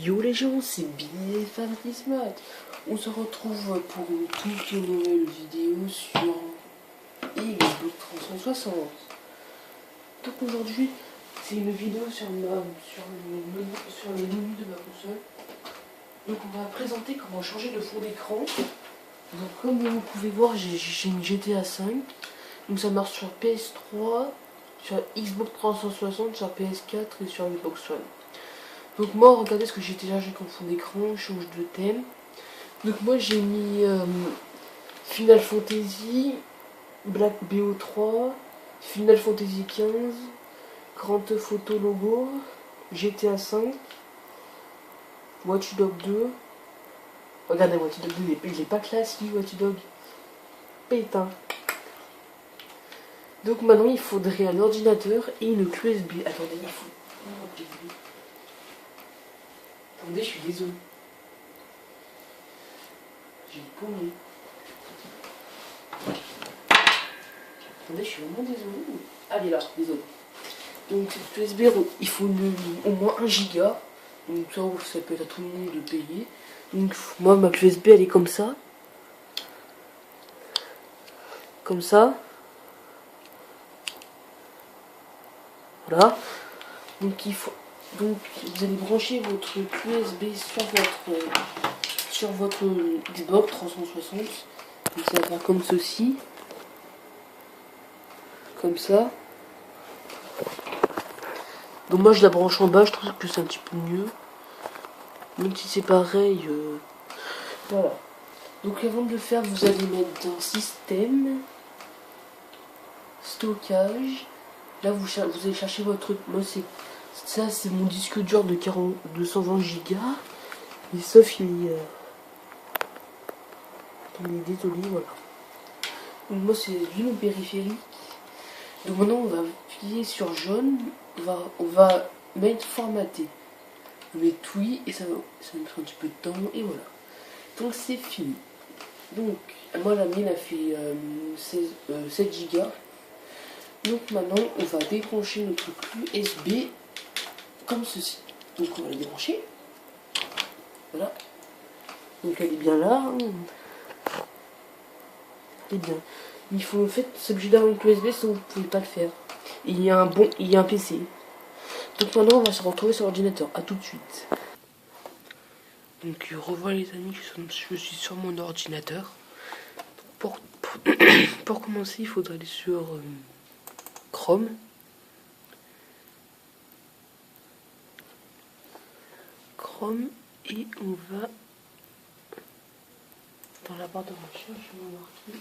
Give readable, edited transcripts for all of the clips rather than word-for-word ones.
Yo les gens, c'est Billy Fanatismat. On se retrouve pour une toute nouvelle vidéo sur Xbox 360. Donc aujourd'hui, c'est une vidéo sur les menus de ma console. Donc on va présenter comment changer le fond d'écran. Donc comme vous pouvez voir, j'ai une GTA 5. Donc ça marche sur PS3, sur Xbox 360, sur PS4 et sur Xbox One. Donc moi, regardez ce que j'ai téléchargé comme fond d'écran, change de thème. Donc moi j'ai mis Final Fantasy, Black BO3, Final Fantasy 15, Grand Theft Auto Logo, GTA 5, Watch Dogs 2. Regardez Watch Dogs 2, il est pas classique Watch Dogs. Pétain. Donc maintenant il faudrait un ordinateur et une clé USB. Attendez, il faut une clé USB. Attendez, je suis désolé. J'ai paumé. Attendez, je suis vraiment désolé. Allez là, désolé. Donc cette clé USB, il faut au moins 1 giga. Donc ça peut être à tout le monde de payer. Donc moi ma clé USB elle est comme ça. Comme ça. Voilà. Donc vous allez brancher votre clé USB sur votre Xbox 360. Donc ça va faire comme ceci. Comme ça. Donc moi je la branche en bas, je trouve que c'est un petit peu mieux. Même si c'est pareil. Voilà. Donc avant de le faire, vous allez mettre dans système, stockage. Là vous allez chercher votre. Moi c'est mon disque dur de 220 Go. Et sauf il est désolé, voilà. Donc moi c'est lui mon périphérique. Donc maintenant on va appuyer sur jaune. On va mettre formaté. On met oui et ça va mettre un petit peu de temps et voilà. Donc c'est fini. Donc moi la mienne a fait 7 Go. Donc maintenant on va débrancher notre clé USB comme ceci. Donc on va la débrancher. Voilà. Donc elle est bien là. Elle est bien. Il faut en fait s'obliger d'avoir une clé USB sinon vous ne pouvez pas le faire. Et il y a un PC. Donc maintenant on va se retrouver sur l'ordinateur. A tout de suite. Donc revoilà les amis, je suis sur mon ordinateur. Pour commencer, il faudra aller sur Chrome. Et on va dans la barre de recherche, on va marquer.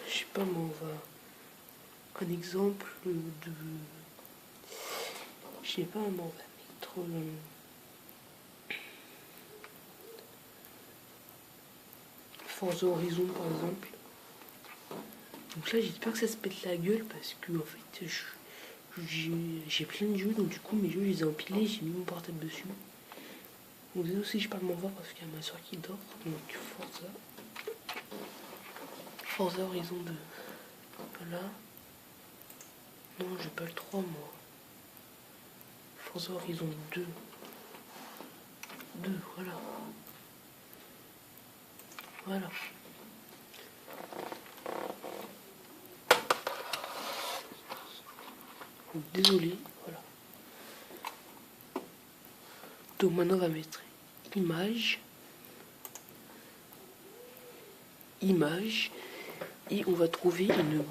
Je sais pas, mais on va un exemple de. Je sais pas, mais on va mettre. Forza Horizon par exemple. Donc là j'espère que ça se pète la gueule parce que en fait j'ai plein de jeux, donc du coup mes jeux je les ai empilés, j'ai mis mon portable dessus. Donc désolé aussi je parle moins fort parce qu'il y a ma soeur qui dort. Donc Forza Horizon 2. Voilà. Non j'ai pas le 3 moi. Forza Horizon 2. Voilà. Voilà. Désolé, voilà. Donc maintenant on va mettre image, et on va trouver une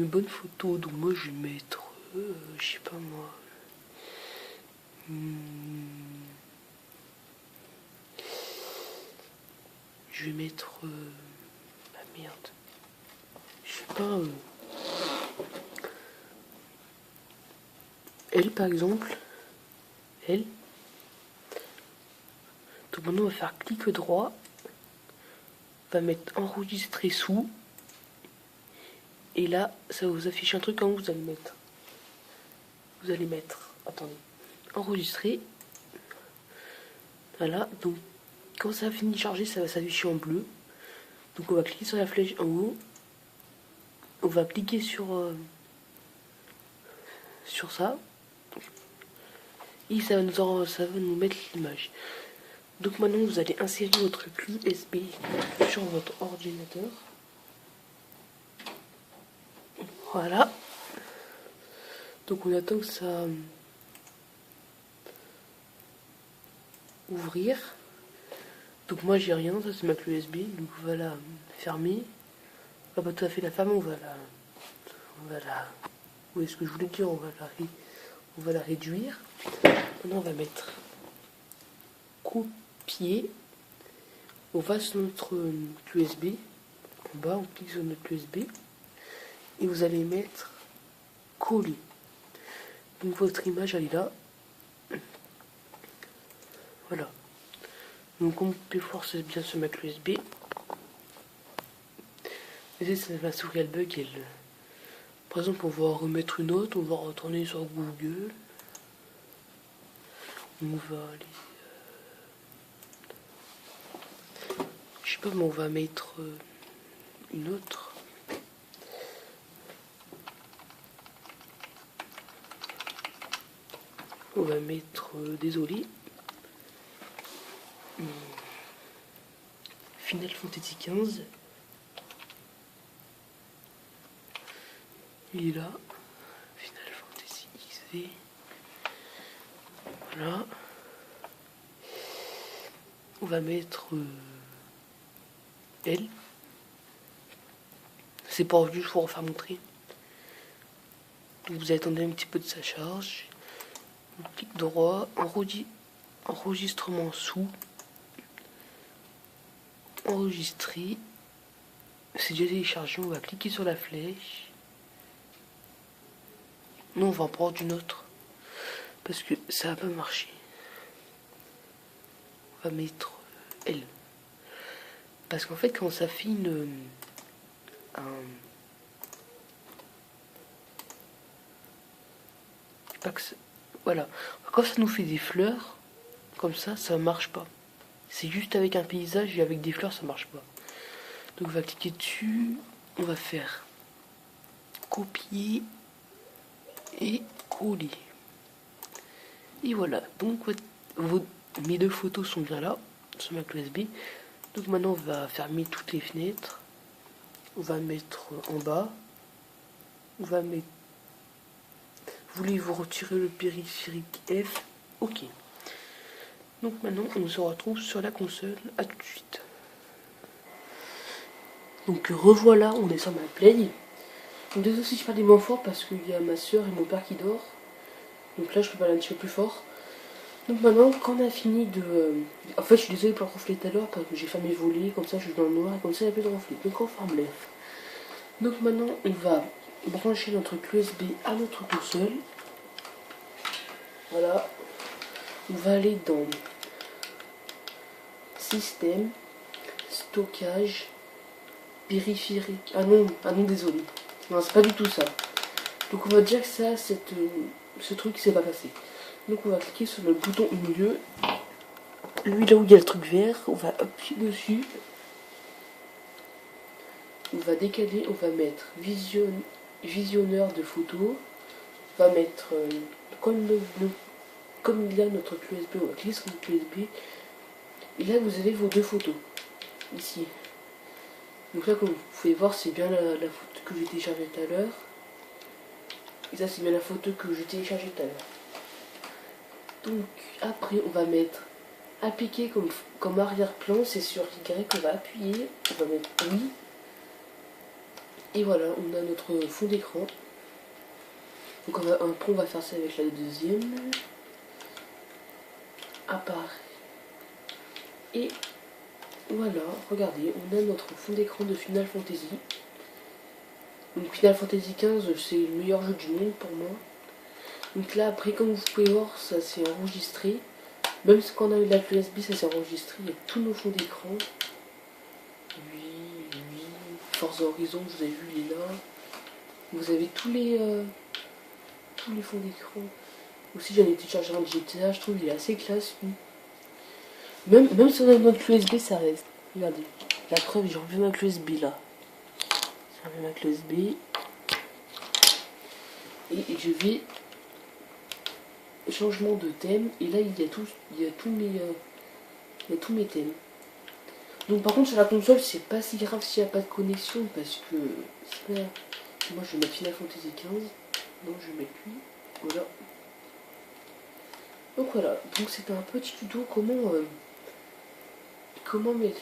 bonne photo. Donc moi je vais mettre, je sais pas moi. Je vais mettre ah merde. Je sais pas elle par exemple. Elle. Donc maintenant on va faire clic droit. On va mettre enregistrer sous. Et là, ça va vous affiche un truc quand vous allez mettre, attendez, enregistrer. Voilà, donc quand ça a fini de charger, ça va s'afficher en bleu. Donc on va cliquer sur la flèche en haut. On va cliquer sur ça. Et ça va nous mettre l'image. Donc maintenant vous allez insérer votre clé USB sur votre ordinateur. Voilà. Donc on attend que ça ouvrir. Donc moi j'ai rien, ça c'est ma clé USB. Donc on va la fermer. On va pas tout à fait la fermer, on va la... Où est-ce que je voulais dire, on va la réduire. Maintenant on va mettre copier. On va sur notre clé USB. En bas on clique sur notre clé USB. Et vous allez mettre coller. Donc votre image elle est là. Voilà. Donc on peut forcer bien sur ma clé USB. Et c'est ma souris elle bug. Par exemple on va remettre une autre. On va retourner sur Google. On va aller... je sais pas, mais on va mettre une autre. On va mettre, désolé, Final Fantasy XV. Il est là. Final Fantasy XV. Voilà. On va mettre L. C'est pas juste pour faire montrer. Vous attendez un petit peu de sa charge. On clique droit, enregistrement sous, enregistrer. C'est déjà téléchargé, on va cliquer sur la flèche. Non, on va en prendre une autre. Parce que ça va pas marcher. On va mettre L. Parce qu'en fait, quand ça fait voilà. Quand ça nous fait des fleurs, comme ça marche pas. C'est juste avec un paysage et avec des fleurs, ça marche pas. Donc on va cliquer dessus. On va faire copier et coller. Et voilà. Donc mes deux photos sont bien là, sur ma clé USB. Donc maintenant on va fermer toutes les fenêtres. On va mettre en bas. On va mettre... Voulez-vous retirer le périphérique F? Ok. Donc maintenant on se retrouve sur la console. À tout de suite. Donc revoilà, on est sur ma play. Désolé si je parle des moins fort parce qu'il y a ma soeur et mon père qui dort. Donc là je peux parler un petit peu plus fort. Donc maintenant quand on a fini de... En fait je suis désolé pour le reflet tout à l'heure parce que j'ai fermé volets, comme ça je suis dans le noir et comme ça il n'y a plus de reflet. Donc on ferme l'air. Donc maintenant on va brancher notre clé USB à notre console. Voilà. On va aller dans Système, Stockage, Périphérique. Ah non, désolé. Non, c'est pas du tout ça. Donc on va dire que ça, ce truc s'est pas passé. Donc on va cliquer sur le bouton au milieu. Lui là où il y a le truc vert, on va appuyer dessus. On va décaler, on va mettre visionneur de photos. On va mettre comme il y a notre clé USB, on va cliquer sur notre clé USB. Et là vous avez vos deux photos. Ici. Donc là comme vous pouvez voir c'est bien la photo que j'ai téléchargée tout à l'heure. Et ça c'est bien la photo que j'ai téléchargée tout à l'heure. Donc après on va mettre appliquer comme arrière-plan, c'est sur Y qu'on va appuyer, on va mettre oui. Et voilà, on a notre fond d'écran. Donc après on va faire ça avec la deuxième. Apparaît. Et voilà, regardez, on a notre fond d'écran de Final Fantasy. Donc Final Fantasy XV, c'est le meilleur jeu du monde pour moi. Donc là après comme vous pouvez voir, ça s'est enregistré. Même si quand on a eu la clé USB, ça s'est enregistré. Il y a tous nos fonds d'écran. Oui. Forza Horizon, vous avez vu, il est là. Vous avez tous les fonds d'écran. Aussi j'en ai téléchargé un de GTA, je trouve il est assez classe lui. Même si on a notre clé USB, ça reste. Regardez. La preuve, j'ai enlevé ma clé USB là. J'ai enlevé ma clé USB. Et je vais changement de thème. Et là, il y a tous mes thèmes. Donc par contre sur la console c'est pas si grave s'il n'y a pas de connexion parce que c'est pas... Moi je vais mettre Final Fantasy XV. Donc je vais mettre lui. Voilà. Donc voilà. Donc c'était un petit tuto comment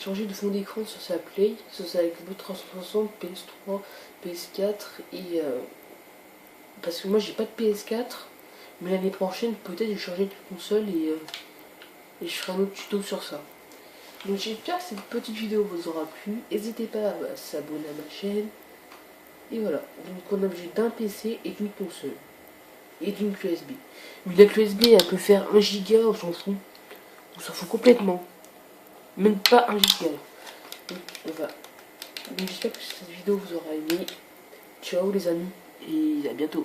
changer de fond d'écran sur sa Play, sur sa Xbox 360, PS3, PS4 et parce que moi j'ai pas de PS4 mais l'année prochaine peut-être je vais changer de console et je ferai un autre tuto sur ça. Donc j'espère que cette petite vidéo vous aura plu. N'hésitez pas à s'abonner à ma chaîne. Et voilà. Donc on a obligé d'un PC et d'une console. Et d'une clé USB. Mais la clé USB elle peut faire 1 giga, on s'en fout. On s'en fout complètement. Même pas 1 giga. Donc voilà. Donc j'espère que cette vidéo vous aura aimé. Ciao les amis. Et à bientôt.